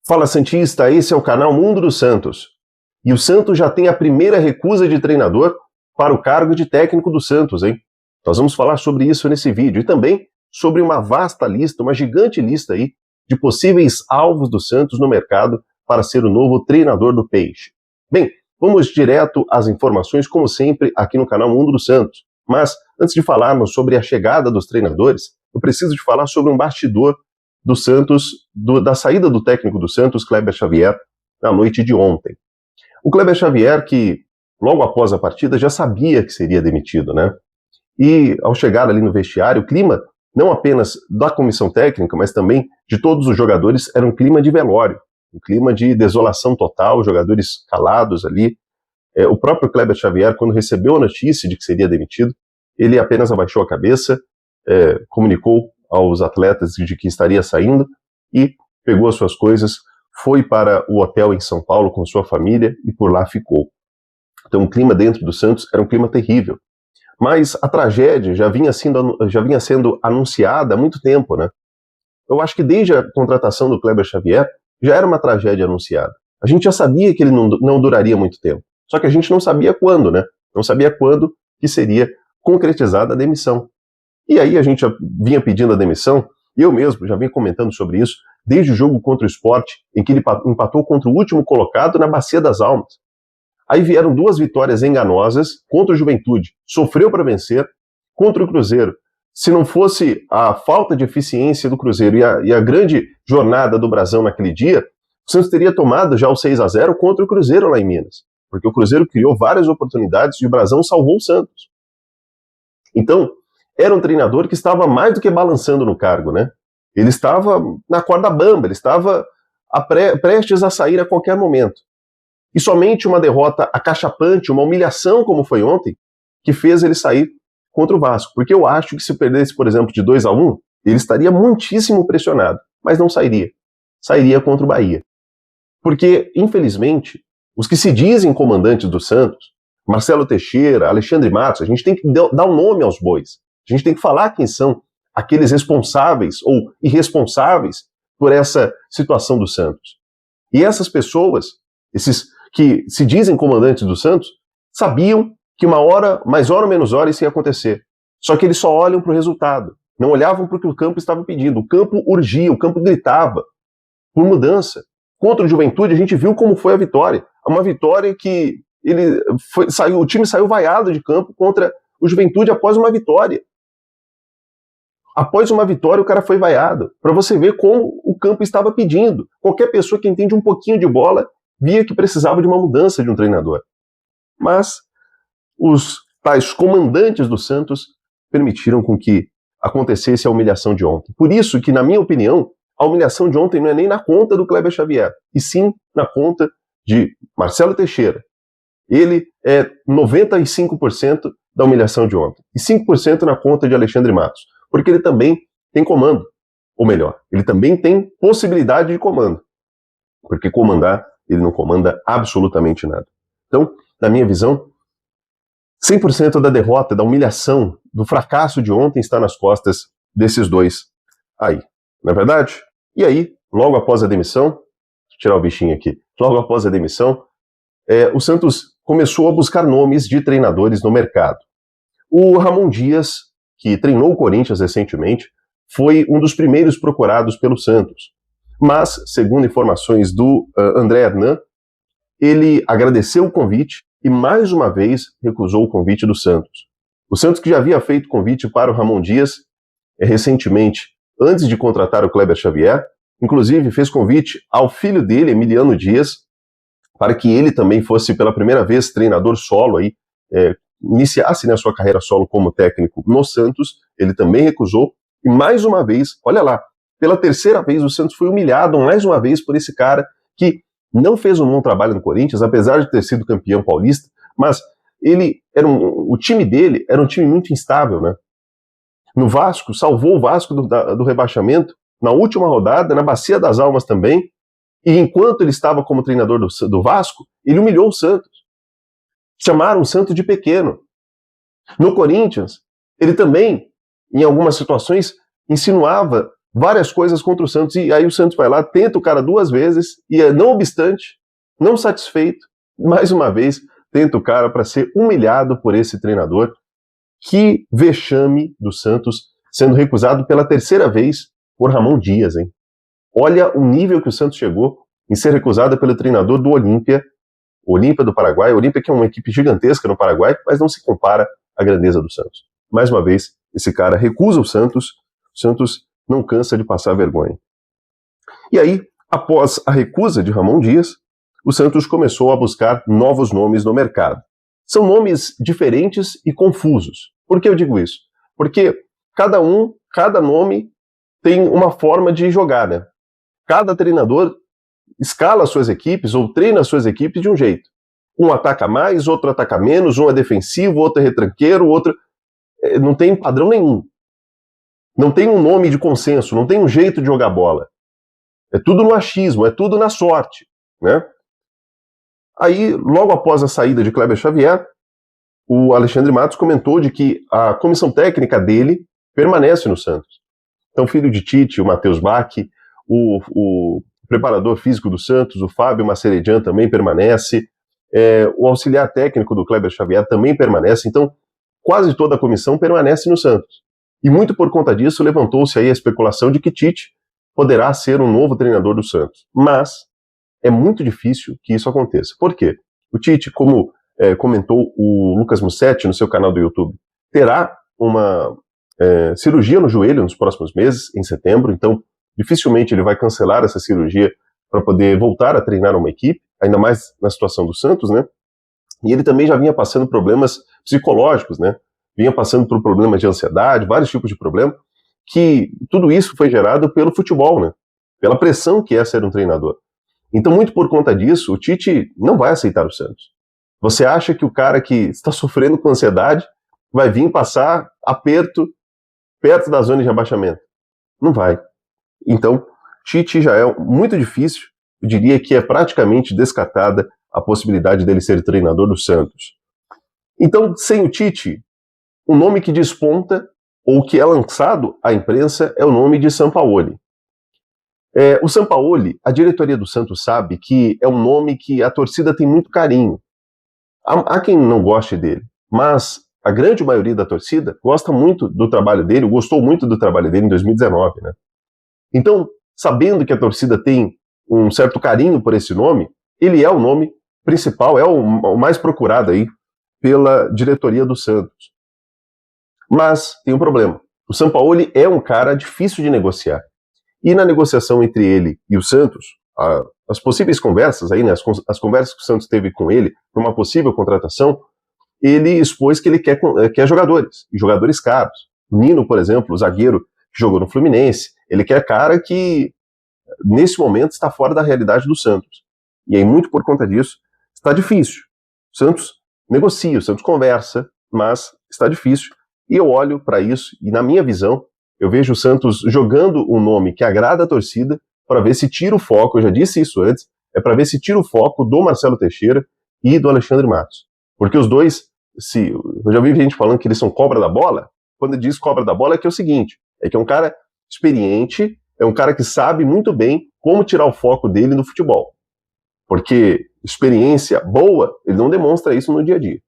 Fala Santista, esse é o canal Mundo dos Santos. E o Santos já tem a primeira recusa de treinador para o cargo de técnico do Santos, hein? Nós vamos falar sobre isso nesse vídeo e também sobre uma vasta lista, uma gigante lista aí de possíveis alvos do Santos no mercado para ser o novo treinador do Peixe. Bem, vamos direto às informações, como sempre, aqui no canal Mundo dos Santos. Mas, antes de falarmos sobre a chegada dos treinadores, eu preciso de falar sobre um bastidor do Santos, da saída do técnico do Santos, Kleber Xavier, na noite de ontem. O Kleber Xavier, que logo após a partida já sabia que seria demitido, né? E ao chegar ali no vestiário, o clima, não apenas da comissão técnica, mas também de todos os jogadores, era um clima de velório, um clima de desolação total, jogadores calados ali. O próprio Kleber Xavier, quando recebeu a notícia de que seria demitido, ele apenas abaixou a cabeça, comunicou aos atletas de que estaria saindo e pegou as suas coisas, foi para o hotel em São Paulo com sua família e por lá ficou. Então o clima dentro do Santos era um clima terrível. Mas a tragédia já vinha sendo anunciada há muito tempo, né? Eu acho que desde a contratação do Kleber Xavier já era uma tragédia anunciada. A gente já sabia que ele não duraria muito tempo. Só que a gente não sabia quando, né? Não sabia quando que seria concretizada a demissão. E aí a gente já vinha pedindo a demissão, e eu mesmo já vinha comentando sobre isso, desde o jogo contra o Sport, em que ele empatou contra o último colocado na Bacia das Almas. Aí vieram duas vitórias enganosas contra o Juventude, sofreu para vencer, contra o Cruzeiro. Se não fosse a falta de eficiência do Cruzeiro e a grande jornada do Brasão naquele dia, o Santos teria tomado já o 6-0 contra o Cruzeiro lá em Minas, porque o Cruzeiro criou várias oportunidades e o Brasão salvou o Santos. Então, era um treinador que estava mais do que balançando no cargo, né? Ele estava na corda bamba, ele estava prestes a sair a qualquer momento. E somente uma derrota acachapante, uma humilhação como foi ontem, que fez ele sair contra o Vasco. Porque eu acho que se perdesse, por exemplo, de 2-1, ele estaria muitíssimo pressionado, mas não sairia. Sairia contra o Bahia. Porque, infelizmente, os que se dizem comandantes do Santos, Marcelo Teixeira, Alexandre Matos, a gente tem que dar um nome aos bois. A gente tem que falar quem são aqueles responsáveis ou irresponsáveis por essa situação do Santos. E essas pessoas, esses que se dizem comandantes do Santos, sabiam que uma hora, mais hora ou menos hora, isso ia acontecer. Só que eles só olham para o resultado, não olhavam para o que o campo estava pedindo. O campo urgia, o campo gritava por mudança. Contra o Juventude, a gente viu como foi a vitória. Uma vitória que o time saiu vaiado de campo contra o Juventude após uma vitória. Após uma vitória, o cara foi vaiado. Para você ver como o campo estava pedindo. Qualquer pessoa que entende um pouquinho de bola via que precisava de uma mudança de um treinador. Mas os tais comandantes do Santos permitiram com que acontecesse a humilhação de ontem. Por isso que, na minha opinião, a humilhação de ontem não é nem na conta do Kleber Xavier, e sim na conta de Marcelo Teixeira. Ele é 95% da humilhação de ontem. E 5% na conta de Alexandre Matos. Porque ele também tem comando. Ou melhor, ele também tem possibilidade de comando. Porque comandar, ele não comanda absolutamente nada. Então, na minha visão, 100% da derrota, da humilhação, do fracasso de ontem está nas costas desses dois aí. Não é verdade? E aí, logo após a demissão, deixa eu tirar o bichinho aqui, logo após a demissão, o Santos começou a buscar nomes de treinadores no mercado. O Ramon Dias, que treinou o Corinthians recentemente, foi um dos primeiros procurados pelo Santos. Mas, segundo informações do André Hernan, ele agradeceu o convite e mais uma vez recusou o convite do Santos. O Santos, que já havia feito convite para o Ramon Dias recentemente, antes de contratar o Kleber Xavier, inclusive fez convite ao filho dele, Emiliano Dias, para que ele também fosse pela primeira vez treinador solo aí, iniciasse a sua carreira solo como técnico no Santos. Ele também recusou, e mais uma vez, olha lá, pela terceira vez o Santos foi humilhado mais uma vez por esse cara que não fez um bom trabalho no Corinthians, apesar de ter sido campeão paulista, mas o time dele era um time muito instável, né? No Vasco, salvou o Vasco do rebaixamento, na última rodada, na Bacia das Almas também, e enquanto ele estava como treinador do Vasco, ele humilhou o Santos. Chamaram o Santos de pequeno. No Corinthians, ele também, em algumas situações, insinuava várias coisas contra o Santos, e aí o Santos vai lá, tenta o cara 2 vezes, e não obstante, não satisfeito, mais uma vez, tenta o cara para ser humilhado por esse treinador. Que vexame do Santos sendo recusado pela 3ª vez por Ramon Dias, hein? Olha o nível que o Santos chegou em ser recusado pelo treinador do Olímpia do Paraguai. O Olímpia que é uma equipe gigantesca no Paraguai, mas não se compara à grandeza do Santos. Mais uma vez, esse cara recusa o Santos não cansa de passar vergonha. E aí, após a recusa de Ramon Dias, o Santos começou a buscar novos nomes no mercado. São nomes diferentes e confusos. Por que eu digo isso? Porque cada nome tem uma forma de jogar, né? Cada treinador escala suas equipes ou treina suas equipes de um jeito. Um ataca mais, outro ataca menos, um é defensivo, outro é retranqueiro, outro... Não tem padrão nenhum. Não tem um nome de consenso, não tem um jeito de jogar bola. É tudo no achismo, é tudo na sorte, né? Aí, logo após a saída de Kleber Xavier, o Alexandre Matos comentou de que a comissão técnica dele permanece no Santos. Então, filho de Tite, o Matheus Bach, o preparador físico do Santos, o Fábio Maceredian também permanece, o auxiliar técnico do Kleber Xavier também permanece, então quase toda a comissão permanece no Santos. E muito por conta disso levantou-se aí a especulação de que Tite poderá ser um novo treinador do Santos. Mas é muito difícil que isso aconteça. Por quê? O Tite, como comentou o Lucas Mussetti no seu canal do YouTube, terá uma cirurgia no joelho nos próximos meses, em setembro, então dificilmente ele vai cancelar essa cirurgia para poder voltar a treinar uma equipe, ainda mais na situação do Santos, né? E ele também já vinha passando problemas psicológicos, né? Vinha passando por problemas de ansiedade, vários tipos de problemas, que tudo isso foi gerado pelo futebol, né? Pela pressão que é ser um treinador. Então, muito por conta disso, o Tite não vai aceitar o Santos. Você acha que o cara que está sofrendo com ansiedade vai vir passar aperto perto da zona de rebaixamento? Não vai. Então, Tite já é muito difícil, eu diria que é praticamente descartada a possibilidade dele ser treinador do Santos. Então, sem o Tite, o nome que desponta, ou que é lançado à imprensa, é o nome de Sampaoli. O Sampaoli, a diretoria do Santos sabe que é um nome que a torcida tem muito carinho. Há quem não goste dele, mas a grande maioria da torcida gosta muito do trabalho dele, gostou muito do trabalho dele em 2019, né? Então, sabendo que a torcida tem um certo carinho por esse nome, ele é o nome principal, é o mais procurado aí pela diretoria do Santos. Mas tem um problema. O Sampaoli é um cara difícil de negociar. E na negociação entre ele e o Santos, as possíveis conversas aí, né, as conversas que o Santos teve com ele para uma possível contratação, ele expôs que ele quer jogadores, e jogadores caros. O Nino, por exemplo, o zagueiro que jogou no Fluminense, ele quer cara que, nesse momento, está fora da realidade do Santos. E aí, muito por conta disso, está difícil. O Santos negocia, o Santos conversa, mas está difícil. E eu olho para isso, e na minha visão, eu vejo o Santos jogando um nome que agrada a torcida para ver se tira o foco, eu já disse isso antes, é para ver se tira o foco do Marcelo Teixeira e do Alexandre Matos. Porque os dois, eu já vi gente falando que eles são cobra da bola. Quando diz cobra da bola é que é o seguinte, é que é um cara experiente, é um cara que sabe muito bem como tirar o foco dele no futebol. Porque experiência boa, ele não demonstra isso no dia a dia.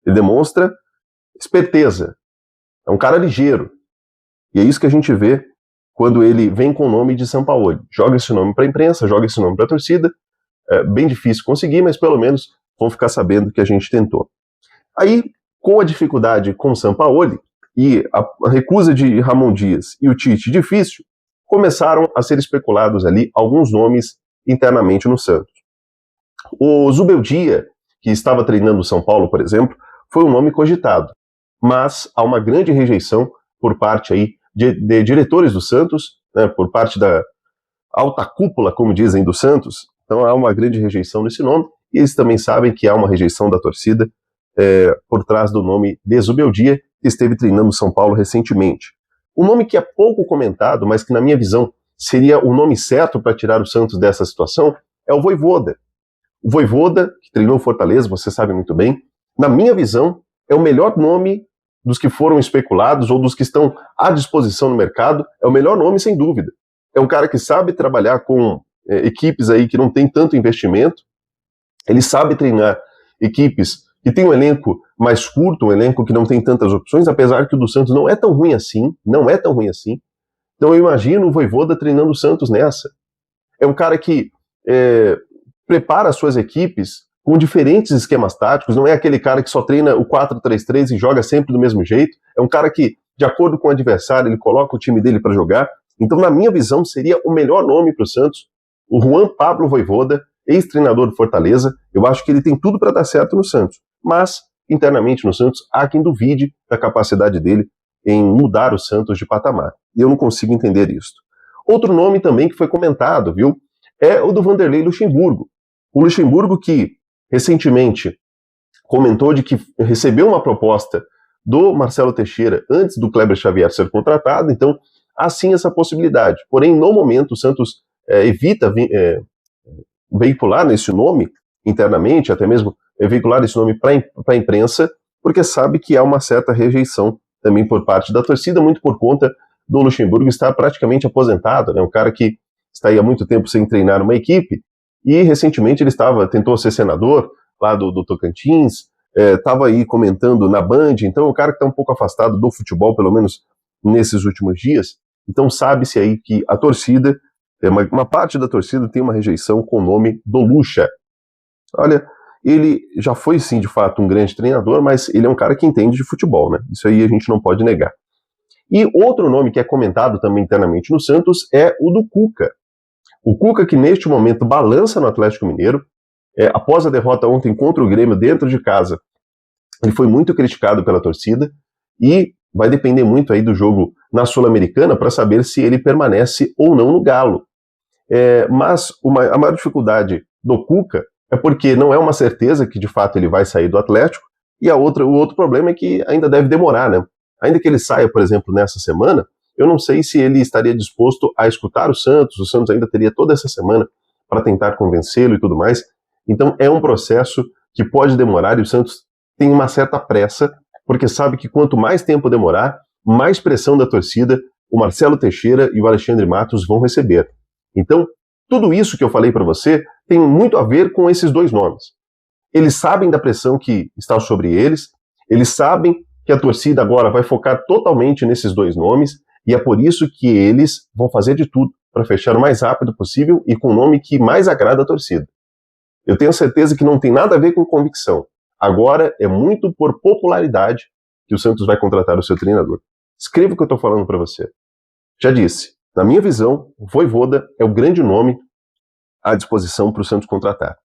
Ele demonstra esperteza. É um cara ligeiro. E é isso que a gente vê quando ele vem com o nome de Sampaoli. Joga esse nome para a imprensa, joga esse nome para a torcida. É bem difícil conseguir, mas pelo menos vão ficar sabendo que a gente tentou. Aí, com a dificuldade com o Sampaoli e a recusa de Ramon Dias e o Tite difícil, começaram a ser especulados ali alguns nomes internamente no Santos. O Zubeldia, que estava treinando o São Paulo, por exemplo, foi um nome cogitado, mas há uma grande rejeição por parte aí de diretores do Santos, né, por parte da alta cúpula, como dizem, do Santos. Então há uma grande rejeição desse nome, e eles também sabem que há uma rejeição da torcida por trás do nome de Zubeldia, que esteve treinando o São Paulo recentemente. Um nome que é pouco comentado, mas que na minha visão seria o nome certo para tirar o Santos dessa situação, é o Vojvoda. O Vojvoda, que treinou Fortaleza, você sabe muito bem, na minha visão, é o melhor nome dos que foram especulados ou dos que estão à disposição no mercado, é o melhor nome sem dúvida. É um cara que sabe trabalhar com equipes aí que não tem tanto investimento, ele sabe treinar equipes que tem um elenco mais curto, um elenco que não tem tantas opções, apesar que o do Santos não é tão ruim assim, não é tão ruim assim. Então eu imagino o Vojvoda treinando o Santos nessa. É um cara que prepara as suas equipes com diferentes esquemas táticos, não é aquele cara que só treina o 4-3-3 e joga sempre do mesmo jeito, é um cara que, de acordo com o adversário, ele coloca o time dele para jogar. Então, na minha visão, seria o melhor nome para o Santos, o Juan Pablo Vojvoda, ex-treinador do Fortaleza. Eu acho que ele tem tudo para dar certo no Santos, mas, internamente no Santos, há quem duvide da capacidade dele em mudar o Santos de patamar. E eu não consigo entender isso. Outro nome também que foi comentado, viu, é o do Vanderlei Luxemburgo. O Luxemburgo que recentemente comentou de que recebeu uma proposta do Marcelo Teixeira antes do Kleber Xavier ser contratado, então há sim essa possibilidade. Porém, no momento, o Santos evita veicular esse nome internamente, até mesmo veicular esse nome para a imprensa, porque sabe que há uma certa rejeição também por parte da torcida, muito por conta do Luxemburgo estar praticamente aposentado, né? Um cara que está aí há muito tempo sem treinar uma equipe, e recentemente ele tentou ser senador lá do Tocantins, estava aí comentando na Band, então é um cara que está um pouco afastado do futebol, pelo menos nesses últimos dias. Então sabe-se aí que a torcida, uma parte da torcida tem uma rejeição com o nome do Lucha. Olha, ele já foi sim de fato um grande treinador, mas ele é um cara que entende de futebol, né? Isso aí a gente não pode negar. E outro nome que é comentado também internamente no Santos é o do Cuca. O Cuca que neste momento balança no Atlético Mineiro, após a derrota ontem contra o Grêmio dentro de casa, ele foi muito criticado pela torcida e vai depender muito aí do jogo na Sul-Americana para saber se ele permanece ou não no Galo. Mas a maior dificuldade do Cuca é porque não é uma certeza que de fato ele vai sair do Atlético, e o outro problema é que ainda deve demorar, né? Ainda que ele saia, por exemplo, nessa semana, eu não sei se ele estaria disposto a escutar o Santos ainda teria toda essa semana para tentar convencê-lo e tudo mais. Então é um processo que pode demorar e o Santos tem uma certa pressa, porque sabe que quanto mais tempo demorar, mais pressão da torcida o Marcelo Teixeira e o Alexandre Matos vão receber. Então, tudo isso que eu falei para você tem muito a ver com esses dois nomes. Eles sabem da pressão que está sobre eles sabem que a torcida agora vai focar totalmente nesses dois nomes, e é por isso que eles vão fazer de tudo para fechar o mais rápido possível e com o nome que mais agrada a torcida. Eu tenho certeza que não tem nada a ver com convicção. Agora é muito por popularidade que o Santos vai contratar o seu treinador. Escreva o que eu estou falando para você. Já disse, na minha visão, o Vojvoda é o grande nome à disposição para o Santos contratar.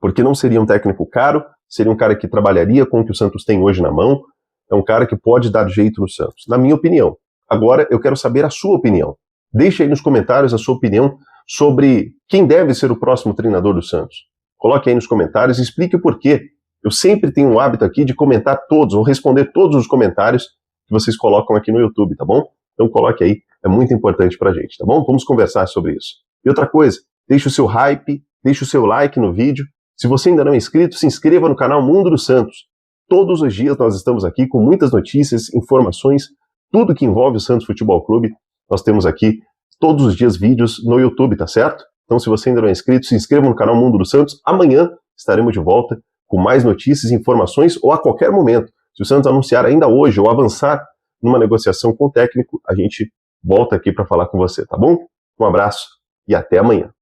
Porque não seria um técnico caro, seria um cara que trabalharia com o que o Santos tem hoje na mão, é um cara que pode dar jeito no Santos, na minha opinião. Agora, eu quero saber a sua opinião. Deixe aí nos comentários a sua opinião sobre quem deve ser o próximo treinador do Santos. Coloque aí nos comentários e explique o porquê. Eu sempre tenho o hábito aqui de comentar todos, ou responder todos os comentários que vocês colocam aqui no YouTube, tá bom? Então coloque aí, é muito importante pra gente, tá bom? Vamos conversar sobre isso. E outra coisa, deixe o seu hype, deixe o seu like no vídeo. Se você ainda não é inscrito, se inscreva no canal Mundo dos Santos. Todos os dias nós estamos aqui com muitas notícias, informações, tudo que envolve o Santos Futebol Clube. Nós temos aqui todos os dias vídeos no YouTube, tá certo? Então se você ainda não é inscrito, se inscreva no canal Mundo dos Santos. Amanhã estaremos de volta com mais notícias e informações, ou a qualquer momento. Se o Santos anunciar ainda hoje ou avançar numa negociação com o técnico, a gente volta aqui para falar com você, tá bom? Um abraço e até amanhã.